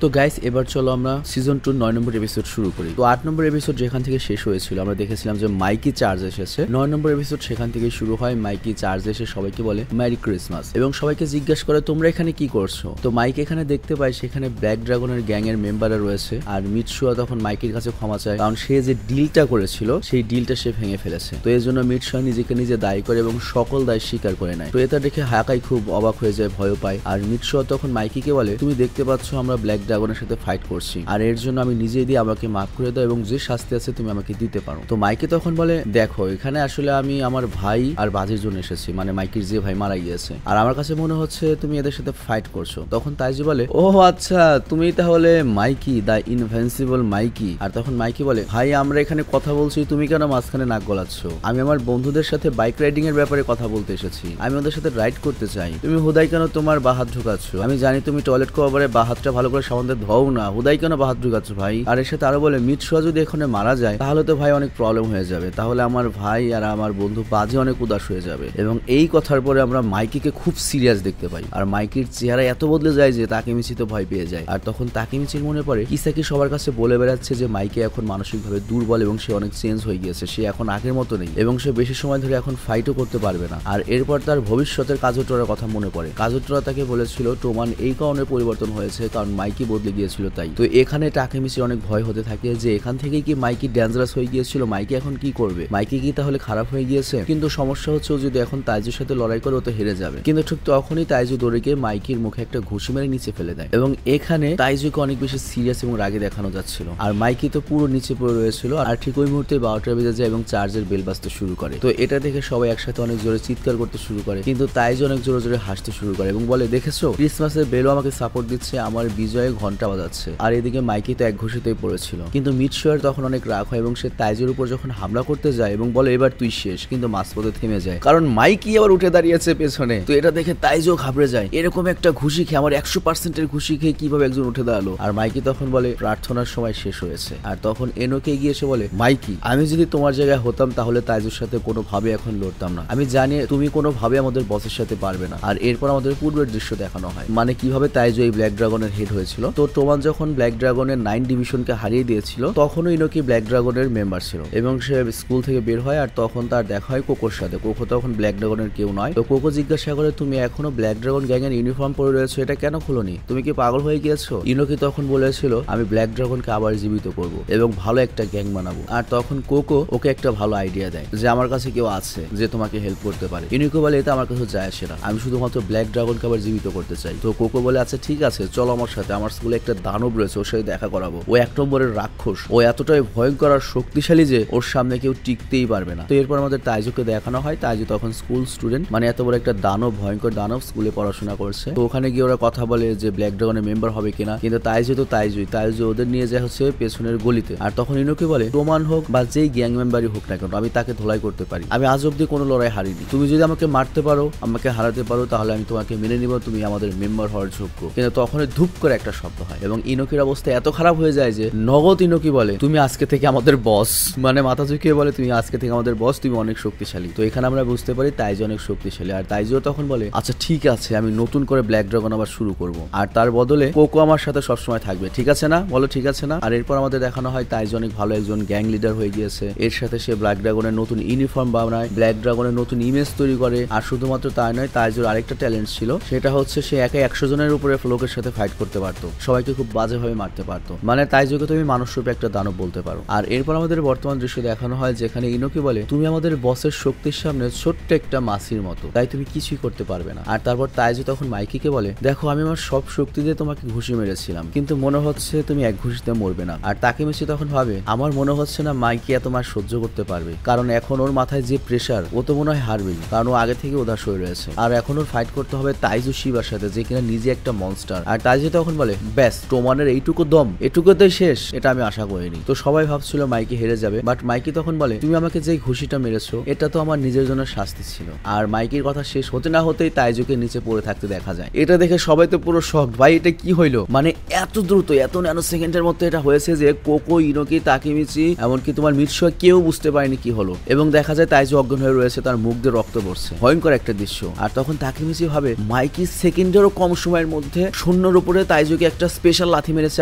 তো গাইস এবার চলো আমরা সিজন 2 9 নম্বর এপিসোড শুরু করি। তো 8 নম্বর এপিসোড যেখান থেকে শেষ হয়েছিল আমরা দেখেছিলাম যে মাইকি চার্জ এসেছে। 9 নম্বর এপিসোড সেখান থেকে শুরু হয়। মাইকি চার্জ এসে সবাইকে বলে মেরি ক্রিসমাস এবং সবাইকে জিজ্ঞাসা করে তোমরা এখানে কি করছো। তো মাইক এখানে দেখতে পায় সেখানে ব্ল্যাক ড্রাগনের গ্যাং এর মেম্বাররা রয়েছে আর মিটশুয়া তখন মাইকির কাছে ক্ষমা চায় কারণ সে যে ডিলটা করেছিল সেই ডিলটা সে ভেঙে ফেলেছে। তো এর জন্য মিটশুয়া নিজেকে নিজে দায়ী করে এবং সকল দায় স্বীকার করে নেয়। তো এটা দেখে হাকাই খুব অবাক হয়ে যায়, ভয় পায়। আর মিটশুয়া তখন মাইকিকে বলে তুমি দেখতে পাচ্ছ আমরা ব্ল্যাক ড্রাগনের সাথে ফাইট করছি আর এর জন্য আমি নিজেই দিয়ে আমাকে মাফ করে দাও এবং যে শাস্তি আছে তুমি আমাকে দিতে পারো। তো মাইকি তখন বলে দেখো এখানে আসলে আমি আমার ভাই আর বাজির জন্য এসেছি, মানে মাইকির যে ভাই মারা গিয়েছে আর আমার কাছে মনে হচ্ছে তুমি এদের সাথে ফাইট করছো। তখন তাইজি বলে ও আচ্ছা তুমি তাহলে মাইকি দা ইনভিনসিবল মাইকি। আর তখন মাইকি বলে ভাই আমরা এখানে কথা বলছি তুমি কেন মাঝখানে নাক গলাচ্ছ? আমি আমার বন্ধুদের সাথে বাইক রাইডিং এর ব্যাপারে কথা বলতে এসেছি, আমি ওদের সাথে রাইড করতে চাই। তুমি হুদাই কেন তোমার বা হাত ঢুকাচ্ছ? আমি জানি তুমি টয়লেট কভারে বা হাতটা ভালো করে সাবান দিয়ে ধোও না, হুদাই কেন বা হাত ঢুকাচ্ছ ভাই? আর এর সাথে আরো বলে মিটশুয়া যদি এখানে মারা যায় তাহলে তো ভাই অনেক প্রবলেম হয়ে যাবে, তাহলে আমার ভাই আর আমার বন্ধু বাজি অনেক উদাস হয়ে যাবে। এবং এই কথার পরে আমরা মাইকিকে খুব সিরিয়াস দেখতে পাই আর মাইকির চেহারা এত বদলে যায় যে তাকেমিচি তো ভয় পেয়ে যায়। আর তখন তাকেমিচির মনে পড়ে কিসাকি সবার কাছে বলে বেড়াচ্ছে যে মাইকি এখন মানসিকভাবে দুর্বল এবং সে অনেক চেঞ্জ হয়ে গিয়েছে, সে এখন আগের মতো নেই এবং সে বেশি সময় ধরে এখন ফাইটও করতে পারবে না। আর এরপর তার ভবিষ্যতের কাজুটোরার কথা মনে পড়ে। কাজুটোরা তাকে বলেছিল টোমান এই কারণে পরিবর্তন হয়েছে কারণ মাইকি বদলে গিয়েছিল তাই। তো এখানে তাকেমিচির অনেক ভয় হতে থাকে যে এখান থেকে কি মাইকি ডেঞ্জারাস হয়ে গিয়েছিল, মাইকি এখন কি করবে, মাইকি কি তাহলে খারাপ হয়ে গিয়েছে? কিন্তু সমস্যা হচ্ছে ও যদি এখন তাইজুর সাথে লড়াই করে ও তো হেরে যাবে। কিন্তু ঠিক তখনই তাইজু দৌড়ে গিয়ে মাইকির মুখে একটা ঘুষি মেরে নিচে ফেলে দেয় এবং এখানে তাইজুকে অনেক বেশি সিরিয়াস এবং রাগে দেখানো যাচ্ছিল আর মাইকি তো পুরো নিচে পড়ে রয়েছিল। আর ঠিক ওই মুহূর্তে 12টা বেজে যায় এবং চার্জের বেল বাজতে শুরু করে। তো এটা দেখে সবাই একসাথে অনেক জোরে চিৎকার করতে শুরু করে কিন্তু তাইজু অনেক জোরে জোরে হাসতে শুরু করে এবং বলে দেখেছো ক্রিসমাসের বেলও আমাকে সাপোর্ট দিচ্ছে, আমার বিজয়ে ঘন্টা বাজাচ্ছে। আর এদিকে মাইকি তো এক ঘুষিতেই পড়েছিল। কিন্তু মিটশুয়ার তখন অনেক রাগ হয় এবং সে তাইজুর উপর যখন হামলা করতে যায় এবং বলে এবার তুই শেষ, কিন্তু মাঝপথে থেমে যায় কারণ মাইকি আবার উঠে দাঁড়িয়েছে পেছনে। তো এটা দেখে তাইজু ঘাবড়ে যায়, এরকম একটা ঘুষি খেয়ে আমার 100%-এর ঘুষি খেয়ে কিভাবে একজন উঠে দাঁড়ালো। আর মাইকি তখন বলে প্রার্থনার সময় শেষ হয়েছে। আর তখন এনোকে এগিয়ে এসে বলে মাইকি আমি যদি তোমার জায়গায় হতাম তাহলে তাইজুর সাথে কোনোভাবে এখন লড়তাম না, আমি জানি তুমি কোনোভাবে আমাদের বসের সাথে পারবে না। আর এরপর আমাদের পূর্বের দৃশ্য দেখানো হয়, মানে কিভাবে তাইজু এই ব্ল্যাক ড্রাগনের হেড হয়েছিল। তো টোমান যখন ব্ল্যাক ড্রাগনের 9 ডিভিশনকে হারিয়ে দিয়েছিল তখনও ইনোকি ব্ল্যাক ড্রাগনের মেম্বার ছিল এবং সে স্কুল থেকে বের হয় আর তখন তার দেখা হয় কোকোর সাথে। কোকো তখন ব্ল্যাক ড্রাগনের কেউ নয়। তো কোকো জিজ্ঞাসা করে তুমি এখনো ব্ল্যাক ড্রাগন গ্যাং এর ইউনিফর্ম পরে রয়েছো, এটা কেন খুলোনি, তুমি কি পাগল হয়ে গিয়েছো? ইনোকি তখন বলেছিল আমি ব্ল্যাক ড্রাগনকে আবার জীবিত করব এবং ভালো একটা গ্যাং বানাবো। আর তখন কোকো ওকে একটা ভালো আইডিয়া দেয় যে আমার কাছে কেউ আছে যে তোমাকে হেল্প করতে পারে। ইনোকি বলে এটা আমার কাছে যায় আসে না, আমি শুধুমাত্র ব্ল্যাক ড্রাগনকে আবার জীবিত করতে চাই। তো কোকো বলে আচ্ছা ঠিক আছে চলো আমার সাথে, আমার স্কুলে একটা দানব রয়েছে ওর সাথে দেখা করাবো, ও 1 নম্বরের রাক্ষস, ও এতটাই ভয়ঙ্কর আর শক্তিশালী যে ওর সামনে কেউ টিকতেই পারবে না। তো এরপর আমাদের তাইজুকে দেখানো হয়, তাইজু তখন স্কুল স্টুডেন্ট, মানে এত বড় একটা দানব, ভয়ঙ্কর দানব স্কুলে পড়াশোনা করছে। তো ওখানে গিয়ে ওরা কথা বলে যে ব্ল্যাক ড্রাগনের মেম্বার হবে কিনা, কিন্তু তাইজু তো তাইজু ওদের নিয়ে যায় হচ্ছে পেছনের গলিতে। আর তখন ইনোকে বলে টোমান হোক বা যেই গ্যাং মেম্বারই হোক না কেন আমি তাকে ধোলাই করতে পারি, আমি আজ অব্দি কোনো লড়াই হারিনি, তুমি যদি আমাকে মারতে পারো আমাকে হারাতে পারো তাহলে আমি তোমাকে মেনে নিব, তুমি আমাদের মেম্বার হওয়ার যোগ্য। কিন্তু তখনই ধূপ করে একটা শব্দ হয় এবং ইনোকির অবস্থা এত খারাপ হয়ে যায় যে নগদ ইনোকি বলে তুমি আজকে থেকে আমাদের বস, মানে মাথা ঝুঁকিয়ে বলে তুমি আজকে থেকে আমাদের বস, তুমি অনেক শক্তিশালী। তো এখানে আমরা বুঝতে পারি তাইজু অনেক শক্তিশালী। আর তাইজু তখন বলে আচ্ছা ঠিক আছে আমি নতুন করে ব্ল্যাক ড্রাগন আবার শুরু করব আর তার বদলে কোকো আমার সাথে সবসময় থাকবে, ঠিক আছে না, বলো ঠিক আছে না? আর এরপর আমাদের দেখানো হয় তাইজু অনেক ভালো একজন গ্যাং লিডার হয়ে গিয়েছে। এর সাথে সে ব্ল্যাক ড্রাগনের নতুন ইউনিফর্ম বানায়, ব্ল্যাক ড্রাগনের নতুন ইমেজ তৈরি করে। আর শুধুমাত্র তাই নয়, তাইজুর আরেকটা ট্যালেন্ট ছিল, সেটা হচ্ছে সে একা 100 জনের উপরে লোকের সাথে ফাইট করতে পারতো, সবাইকে খুব বাজেভাবে মারতে পারতো, মানে তাইজুকে তুমি মানুষরূপে একটা দানব বলতে পারো। আর এরপর আমাদের বর্তমান দৃশ্য দেখানো হয় যেখানে ইনোকি বলে তুমি আমাদের বসের শক্তির সামনে ছোট্ট একটা মাছির মতো, তাই তুমি কিছুই করতে পারবে না। আর তারপর তাইজু তখন মাইকিকে বলে দেখো আমি আমার সব শক্তি দিয়ে তোমাকে ঘুষি মেরেছিলাম কিন্তু মনে হচ্ছে তুমি এক ঘুষিতে মরবে না। আর তাকেমিচি তখন ভাবে আমার মনে হচ্ছে না মাইকি এত মার সহ্য করতে পারবে, কারণ এখন ওর মাথায় যে প্রেসার ও তো মনে হয় হারবেই, কারণ ও আগে থেকে উদাস হয়ে রয়েছে। আর এখন ওর ফাইট করতে হবে তাইজু শিবার সাথে যে কিনা নিজে একটা মনস্টার। আর তাইজু তখন বলে ব্যাস টোমানের এইটুকু দম, এটুকুতেই শেষ, এটা আমি আশা করিনি। তো সবাই ভাবছিল মাইকি হেরে যাবে, বাট মাইকি তখন বলে তুমি আমাকে যে ঘুষিটা মেরেছো এটা তো আমার নিজের জন্য শাস্তি ছিল। আর মাইকির কথা শেষ হতে না হতেই তাইজুকে নিচে পড়ে থাকতে দেখা যায়। এটা দেখে সবাই তো পুরো শক, ভাই এটা কি হইলো, মানে এত দ্রুত এত ন্যানো সেকেন্ডের মধ্যে এটা হয়েছে যে কোকো, ইনোকি, তাকেমিচি এমনকি তোমার মিটশুয়া কেউ বুঝতে পারেনি কি হলো। এবং দেখা যায় তাইজু অজ্ঞান হয়ে রয়েছে, তার মুখ দিয়ে রক্ত পড়ছে, ভয়ঙ্কর একটা দৃশ্য। আর তখন তাকেমিচি ভাবে মাইকি সেকেন্ডেরও কম সময়ের মধ্যে শূন্যর উপরে তাইজুকে একটা স্পেশাল লাথি মেরেছে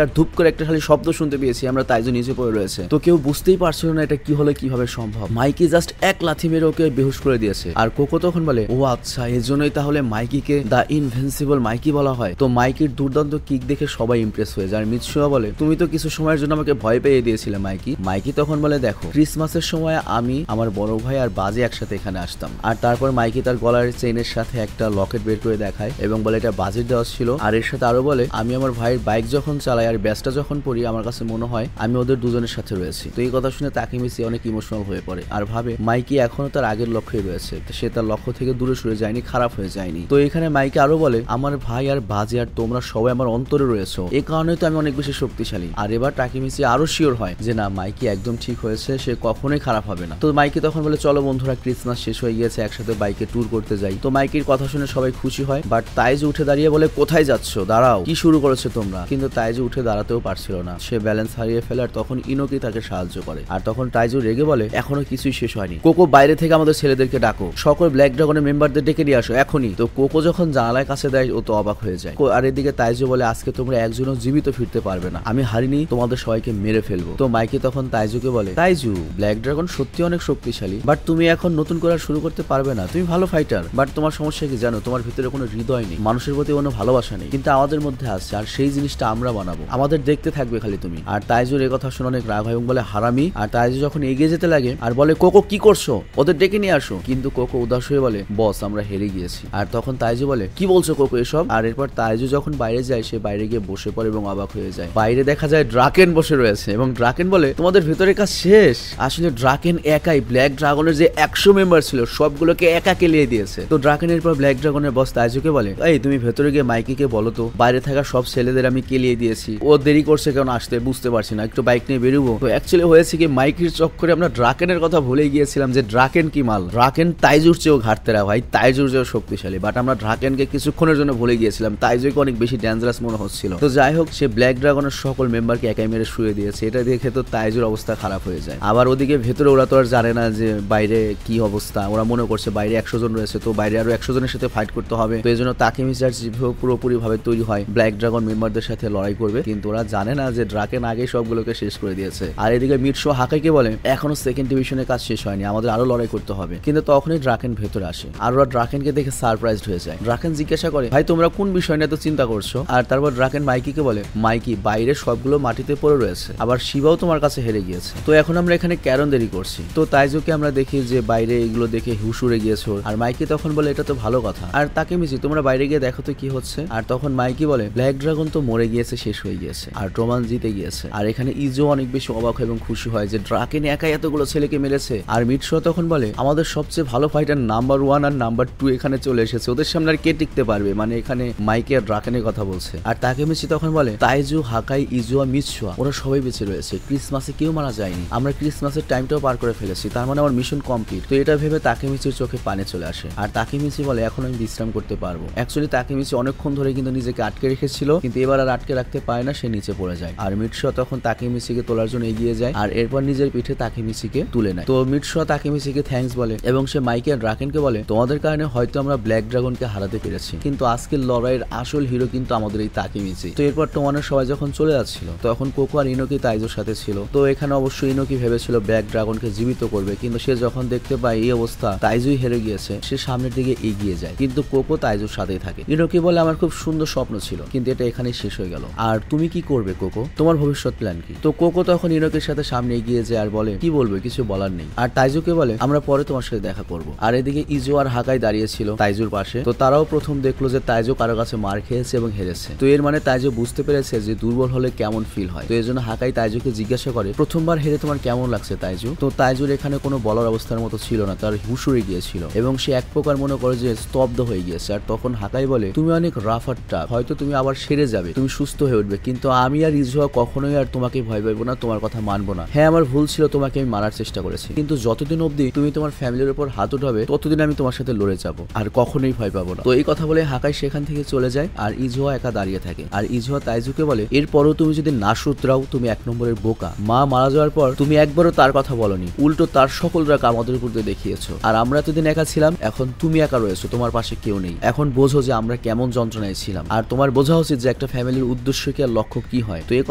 আর ধুপ করে একটা খালি শব্দ শুনতে পেয়েছি আমরা তাইজু নিচে পড়ে রয়েছে। তো কেউ বুঝতেই পারছিল না এটা কি হলো, কিভাবে সম্ভব। মাইকি জাস্ট এক লাথি মেরে ওকে বেহুশ করে দিয়েছে। আর কোকো তখন বলে ও আচ্ছা, এর জন্যই তাহলে মাইকিকে দা ইনভিনসিবল মাইকি বলা হয়। তো মাইকির দুর্দান্ত কিক দেখে সবাই ইমপ্রেস হয়ে যায়। আর মিৎসুয়া বলে তুমি তো কিছু সময়ের জন্য আমাকে ভয় পেয়ে দিয়েছিলে মাইকি। মাইকি তখন বলে দেখো, ক্রিসমাসের সময় আমি, আমার বড় ভাই আর বাজে একসাথে এখানে আসতাম। আর তারপর মাইকি তার গলার চেইনের সাথে একটা লকেট বের করে দেখায় এবং বলে এটা বাজেট দেওয়া ছিল। আর এর সাথে আরো বলে আমি আমার ভাইয়ের বাইক যখন চালাই আর ব্যাসটা যখন পড়ি আমার কাছে মনে হয় আমি ওদের দুজনের সাথে রয়েছি। তো এই কথা শুনে তাকিমিচি অনেক ইমোশনাল হয়ে পড়ে আর ভাবে মাইকি এখনো তার আগের লক্ষ্যই রয়েছে, সে তার লক্ষ্য থেকে দূরে সরে যায়নি, খারাপ হয়ে যায়নি। তো এখানে মাইকি আরো বলে আমার ভাই আর বাজে আর তোমরা সবাই আমার অন্তরে রয়েছো, এই কারণে তো আমি অনেক বেশি শক্তিশালী। আর এবার তাকিমিচি আরো শিওর হয় যে না, মাইকি একদম ঠিক হয়েছে, সে কখনোই খারাপ হবে না। তো মাইকি তখন বলে চলো বন্ধুরা, ক্রিসমাস শেষ হয়ে গিয়েছে, একসাথে বাইকে ট্যুর করতে যাই। তো মাইকির কথা শুনে সবাই খুশি হয়, বাট তাইজু উঠে দাঁড়িয়ে বলে কোথায় যাচ্ছ, দাঁড়াও, কি শুরু করেছো তোমরা। কিন্তু তাইজু উঠে দাঁড়াতেও পারছিল না, সে ব্যালেন্স হারিয়ে ফেলে। আর তখন ইনোকি তাকে সাহায্য করে। আর তখন তাইজু রেগে বলে এখনো কিছুই শেষ হয়নি, কোকো বাইরে থেকে আমাদের ছেলেদেরকে ডাকো, সকল ব্ল্যাক ড্রাগনের মেম্বারদের ডেকে নিয়ে আসো এখনই। তো কোকো যখন জানালার কাছে দেয় ও তো অবাক হয়ে যায়। আর এদিকে তাইজু বলে আজকে তোমরা একজনও জীবিত ফিরতে পারবে না, আমি হারিনি, তোমাদের সবাইকে মেরে ফেলবো। তো মাইকি তখন তাইজুকে বলে তাইজু, ব্ল্যাক ড্রাগন সত্যি অনেক শক্তিশালী, বাট তুমি এখন নতুন করে শুরু করতে পারবে না, তুমি ভালো ফাইটার, বাট তোমার সমস্যা কি জানো, তোমার ভিতরে কোনো হৃদয় নেই, মানুষের প্রতি কোনো ভালোবাসা নেই, কিন্তু আমাদের মধ্যে আছে, আর সেই জিনিসটা আমরা বানাবো, আমাদের দেখতে থাকবে খালি তুমি। আর তাইজুর এই কথা শুনে অনেক রাগ হয় এবং বলে হারামি। আর তাইজু যখন এগিয়ে যেতে লাগে আর বলে কোকো কি করছো, ওদের ডেকে নিয়ে আসো। কিন্তু কোকো উদাস হয়ে বলে বস আমরা হেরে গিয়েছি। আর তখন তাইজু বলে কি বলছো কোকো এসব। আর এরপর তাইজু যখন বাইরে যায়, সে বাইরে গিয়ে বসে পড়ে এবং অবাক হয়ে যায়। বাইরে দেখা যায় ড্রাকেন বসে রয়েছে এবং ড্রাকেন বলে তোমাদের ভিতরে কাজ শেষ। আসলে ড্রাকেন একাই ব্ল্যাক ড্রাগনের যে 100 মেম্বার ছিল সবগুলোকে একা কেলিয়ে দিয়েছে। তো ড্রাকেনের পর ব্ল্যাক ড্রাগনের বস তাইজুকে বলে এই তুমি ভেতরে গিয়ে মাইকিকে বলো তো বাইরে থাকা সব ছেলেদের আমি কেলিয়ে দিয়েছি, ও দেরি করছে কেন আসতে বুঝতে পারছি না, একটু বাইক নিয়ে বেরোবো। তো অ্যাকচুয়ালি হয়েছে কি, মাইকির চক্করে আমরা ড্রাকেনের কথা ভুলে গিয়েছিলাম যে ড্রাকেন কি মাল, ড্রাকেন তাইজুর চেয়েও ঘাটতেরা ভাই, তাইজুর চেয়েও শক্তিশালী, বাট আমরা ড্রাকেনকে কিছুক্ষণের জন্য ভুলে গিয়েছিলাম, তাইজুকে অনেক বেশি ডেঞ্জারাস মনে হচ্ছিল। তো যাই হোক, সে ব্ল্যাক ড্রাগনের সকল মেম্বারকে একাই মেরে শুয়ে দিয়েছে। এটা দেখে তো তাইজুর অবস্থা খারাপ হয়ে যায়। আবার ওদিকে ভেতরে ওরা তো আর জানে না যে বাইরে কি অবস্থা, ওরা মনে করছে বাইরে 100 জন রয়েছে, তো বাইরে আরো 100 জনের সাথে ফাইট করতে হবে। তো এই জন্য তাকিমিচি পুরোপুরি ভাবে তৈরি হয় ব্ল্যাক ড্রাগন মেম্বারদের সাথে লড়াই করবে, কিন্তু ওরা জানে না যে ড্রাকেন আগে সবগুলোকে শেষ করে দিয়েছে। আর এদিকে মিটশো হাকাইকে বলে এখনো সেকেন্ড ডিভিশনের কাজ শেষ হয়নি, আমাদের আরো লড়াই করতে হবে। কিন্তু তখনই ড্রাকেন ভেতরে আসে আর ওরা ড্রাকেনকে দেখে সারপ্রাইজড হয়ে যায়। ড্রাকেন জিজ্ঞাসা করে ভাই তোমরা কোন বিষয় নিয়ে তো চিন্তা করছো। আর তারপর ড্রাকেন মাইকিকে বলে মাইকি বাইরে সবগুলো মাটিতে পড়ে রয়েছে, আবার শিবাও তোমার কাছে হেরে গিয়েছে, তো এখন আমরা এখানে কেন দেরি করছি। তো তাইজুকে আমরা দেখি যে বাইরে এগুলো দেখে হুশ উড়ে গিয়েছে। আর মাইকি তখন বলে এটা তো ভালো কথা, আর তাকিমিচি তোমরা বাইরে গিয়ে দেখো তো কি হচ্ছে। আর তখন মাইকি বলে ব্ল্যাক ড্রাগন তো মরে গিয়েছে, শেষ হয়ে গিয়েছে, আর ট্রোমান জিতে গিয়েছে। আর এখানে ইজো অনেক বেশি অবাক এবং খুশি হয় যে ড্রাকেন একাই এতগুলো ছেলেকে মেরেছে। আর মিটশো তখন বলে আমাদের সবচেয়ে ভালো ফাইটার নাম্বার 1 আর নাম্বার 2 এখানে চলে এসেছে, ওদের সামনে আর কে টিকতে পারবে। মানে এখানে মাইকি আর ড্রাকেনের কথা বলছে। আর তাকিমিচি তখন বলে তাইজু, হাকাই, ইজো আর মিটশো ওরা সবাই বেঁচে রয়েছে, ক্রিসমাসে কেউ মারা যায়নি, আমরা ক্রিসমাসের টাইমটাও পার করে ফেলেছি, তার মানে আমার মিশন কমপ্লিট। তো এটা ভেবে তাকিমিচির চোখে পানি চলে আসে। আর তাকিমিচি বলে এখন আমি বিশ্রাম করতে পারবো। অ্যাকচুয়ালি তাকিমিচি অনেকক্ষণ ধরে কিন্তু নিজেকে আটকে রেখেছিল, কিন্তু এবার আর আটকে রাখতে পারে না, সে নিচে পড়ে যায়। আর মিটশো তখন তাকিমিচিকে তোলার জন্য এগিয়ে যায় আর এরপর নিজের পিঠে তাকিমিচিকে তুলে নেয়। তো মিটশো তাকিমিচিকে থ্যাঙ্কস বলে এবং সে মাইকি আর ড্রাকেনকে বলে তোমাদের কারণে হয়তো আমরা ব্ল্যাক ড্রাগনকে হারাতে পেরেছি, কিন্তু আজকের লড়াইয়ের আসল হিরো কিন্তু আমাদের এই তাকিমিচি। তো এরপর টোমানের সবাই যখন চলে যাচ্ছিল তখন কোকো আর ইনোকি তাইজুর সাথে ছিল। তো এখানে অবশ্যই ইনোকি ভেবেছিল ব্ল্যাক ড্রাগনকে জীবিত করবে, কিন্তু সে যখন দেখতে পায় এই অবস্থা, তাইজুই হেরে গিয়েছে, সে সামনের দিকে এগিয়ে যায়, কিন্তু কোকো তাইজুর সাথেই থাকে। ইনোকি বলে আমার খুব সুন্দর স্বপ্ন ছিল, কিন্তু এটা এখানেই শেষ হয়ে গেল, আর তুমি কি করবে কোকো, তোমার ভবিষ্যৎ প্ল্যান কি। তো কোকো তখন ইনোকির সাথে সামনে এগিয়ে যায় আর বলে কি বলবে, কিছু বলার নেই। আর তাইজুকে বলে আমরা পরে তোমার সাথে দেখা করব। আর এদিকে ইজো আর হাকাই দাঁড়িয়ে ছিল তাইজুর পাশে। তো তারাও প্রথম দেখলো যে তাইজু কারো কাছে মার খেয়েছে এবং হেরেছে। তো এর মানে তাইজু বুঝতে পেরেছে যে দুর্বল হলে কেমন ফিল হয়। তো এই জন্য হাকাই তাইজুকে জিজ্ঞাসা করে প্রথমবার হেরে তোমার কেমন লাগছে তাইজু। তো তাইজুর এখানে কোনো বলার অবস্থার মতো ছিল না, তার হুশ উড়ে গিয়েছিল এবং সে এক প্রকার মনে করে যে স্তব্ধ হয়ে গিয়েছে। আর তখন হাকাই বলে তুমি অনেক রাফ আর টাফ, হয়তো তুমি আবার সেরে যাবে, তুমি সুস্থ হয়ে উঠবে, কিন্তু আমি আর ইজুয়া কখনোই আর তোমাকে ভয় পাইবো না, তোমার কথা মানবো না। হ্যাঁ আমার ভুল ছিল, তোমাকে আমি মারার চেষ্টা করেছি, কিন্তু যতদিন অবধি তুমি তোমার ফ্যামিলির উপর হাত উঠাবে ততদিন আমি তোমার সাথে লড়ে যাবো, আর কখনোই ভয় পাবো না। তো এই কথা বলে হাকাই সেখান থেকে চলে যায় আর ইজুয়া একা দাঁড়িয়ে থাকে। আর ইজুয়া তাইজুকে বলে এরপরও তুমি যদি না শুধরাও তুমি 1 নম্বরের বোকা। মা মারা যাওয়ার পর তুমি একবারও তার কথা বলনি, উল্টো তার সকল রাগ আমাদের উপর দিয়ে দেখিয়েছো। আর আমরা এতদিন একা ছিলাম, এখন তুমি একা রয়েছো, তোমার পাশে কেউ নেই। এখন বোঝো যে আমরা কেমন যন্ত্রণায় ছিলাম, আর তোমার বোঝা উচিত যে একটা ফ্যামিলির উদ্দেশ্য কি আর লক্ষ্য কি হয়। তো এই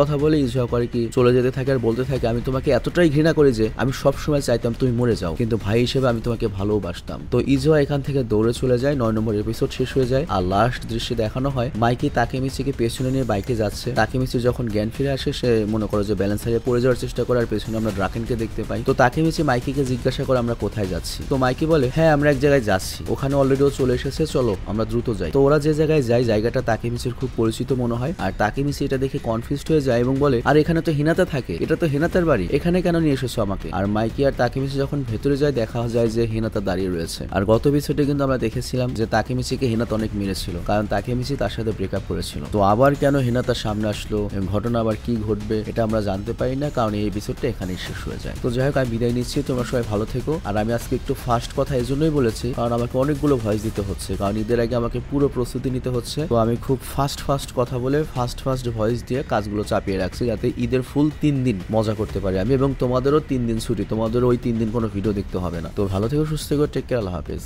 কথা বলে ইজোয়া করে কি চলে যেতে থাকে আর বলতে থাকে আমি তোমাকে এতটাই ঘৃণা করি যে আমি সবসময় চাইতাম তুমি মরে যাও, কিন্তু ভাই হিসেবে আমি তোমাকে ভালোবাসতাম। তো ইজোয়া এখান থেকে দৌড়ে চলে যায়। 9 নম্বর এপিসোড শেষ হয়ে যায় আর লাস্ট দৃশ্যে দেখানো হয় মাইকি তাকেমিচিকে পেছনে নিয়ে বাইকে যাচ্ছে। তাকেমিচি যখন জ্ঞান ফিরে আসে সে মনে করে যে ব্যালেন্স হারিয়ে পড়ে যাওয়ার চেষ্টা করে আর পেছনে আমরা ড্রাকেনকে দেখতে পাই। তো তাকেমিচি মাইকিকে জিজ্ঞাসা করে আমরা কোথায় যাচ্ছি। তো মাইকি বলে হ্যাঁ আমরা এক জায়গায় যাচ্ছি, ওখানে অলরেডি ও চলে এসেছে, চলো আমরা দ্রুত যাই। তো ওরা যে জায়গায় যায় জায়গাটা তাকেমিচির খুব পরিচিত মনে হয় আর তাকেমিচি এটা দেখে কনফিউজড হয়ে যায় এবং বলে আর এখানে তো হিনাতা থাকে, এটা তো হিনাতার বাড়ি, এখানে কেন নিয়ে এসেছো আমাকে। আর মাইকি আর তাকেমিচি যখন ভেতরে যায় দেখা যায় যে হিনাতা দাঁড়িয়ে রয়েছে। আর গত এপিসোডে কিন্তু আমরা দেখেছিলাম যে তাকেমিচিকে হিনাতা অনেক মেরেছিল কারণ তাকেমিচি তার সাথে ব্রেকআপ করেছিল। তো আবার কেন হিনাতার সামনে আসলো, ঘটনা আবার কি ঘটবে এটা আমরা জানতে পারি না কারণ এই এপিসোডটা এখানেই শেষ হয়ে যায়। তো যাই হোক আমি বিদায় নিচ্ছি, তোমরা সবাই ভালো থেকো। আর আমি আজকে একটু ফাস্ট কথা এই জন্যই বলেছি কারণ আমাকে অনেকগুলো ভয়েস দিতে হচ্ছে, কারণ ঈদের আগে আমাকে পুরো প্রস্তুতি নিতে হচ্ছে। তো আমি খুব ফাস্ট কথা বলে ফাস্ট ভয়েস দিয়ে কাজগুলো চাপিয়ে রাখছি যাতে ঈদের ফুল 3 দিন মজা করতে পারি আমি, এবং তোমাদেরও 3 দিন ছুটি, তোমাদেরও ওই 3 দিন কোনো ভিডিও দেখতে হবে না। তো ভালো থেকো, সুস্থ থেকো, টেক কেয়ার, আল্লাহ হাফেজ।